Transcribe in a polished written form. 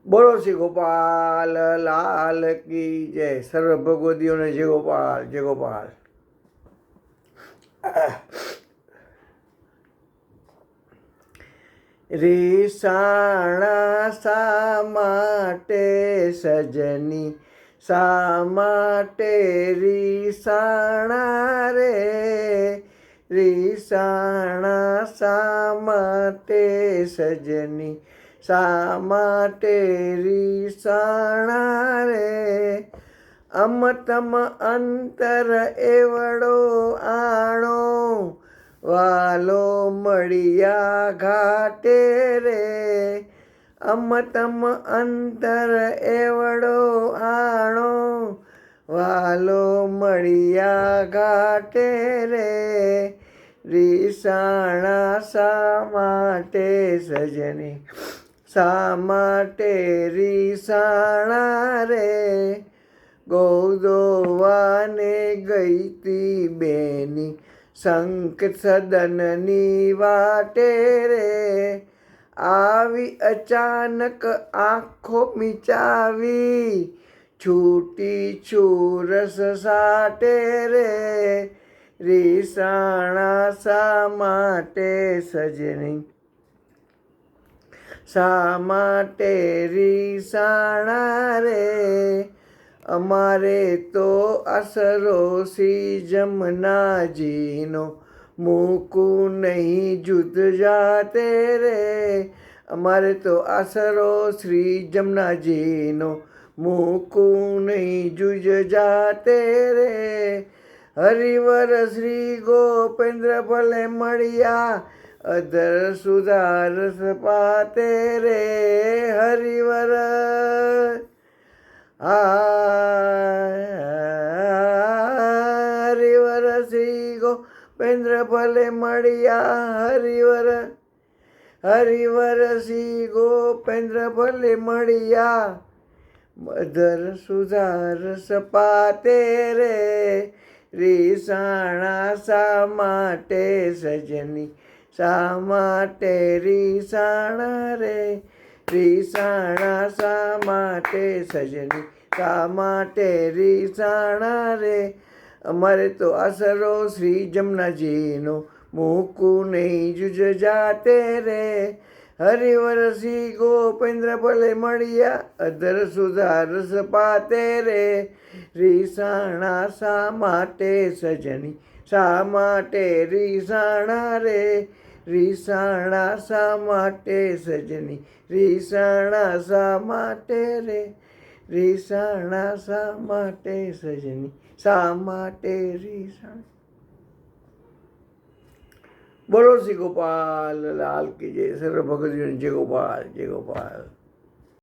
બોલો શ્રી ગોપાલ લાલ કી જય. સર્વ ભગવદીઓને જય ગોપાલ, જય ગોપાલ. રીસાણા શા માટે સજની, શા માટે રીસાણા રે? રીસાણા શા માટે સજની, શા માટે રીસાણા રે? અમતમ અંતર એવડો આણો, વાલો મળ્યા ઘાટે રે. અમતમ અંતર એવડો આણો, વાલો મળ્યા ઘાટે રે. રીસાણા શા માટે સજની, શા માટે રીસાણા રે? ગોદોવાને ગઈતી બેની, શંખ સદનની વાટે રે. આવી અચાનક આંખો મીચાવી, છૂટી છુરસ સાટે રે. રીસાણા શા માટે સજની, શા માટે રીસાણા રે? અમારે તો આસરો શ્રી જમનાજીનો, મૂકું નહીં જુદ જાતે રે. અમારે તો આસરો શ્રી જમનાજીનો, મૂકું નહીં જુજ જાતે રે. હરિવર શ્રી ગોપેન્દ્ર ભલે મળ્યા, અધર સુધારસ પાતે રે. હરિવર હરિવર શ્રી ગોપેન્દ્ર ભલે મળ્યા. હરિવર શ્રી ગોપેન્દ્ર ભલે મળ્યા, અધર સુધારસ પાતે રે. રીસાણા શા માટે સજની, શા માટે રીસાણા રે? રીસાણા શા માટે સજની, શા માટે રીસાણા રે? અમારે તો આસરો શ્રી જમનાજીનો, મૂકું નહીં જુજ જાતે રે. હરિવર શ્રી ગોપેન્દ્ર ભલે મળ્યા, અધર સુધારસ પાતે રે. રીસાણા શા માટે સજની, શા માટે રીસાણા રે? રીસાણા શા માટે સજની, રીસાણા શા માટે રે? રીસાણા શા માટે સજની, શા માટે રીસાણા? બોલો શ્રી ગોપાલ લાલ કી જય. સર્વ ભગવદીઓને જય ગોપાલ, જય ગોપાલ.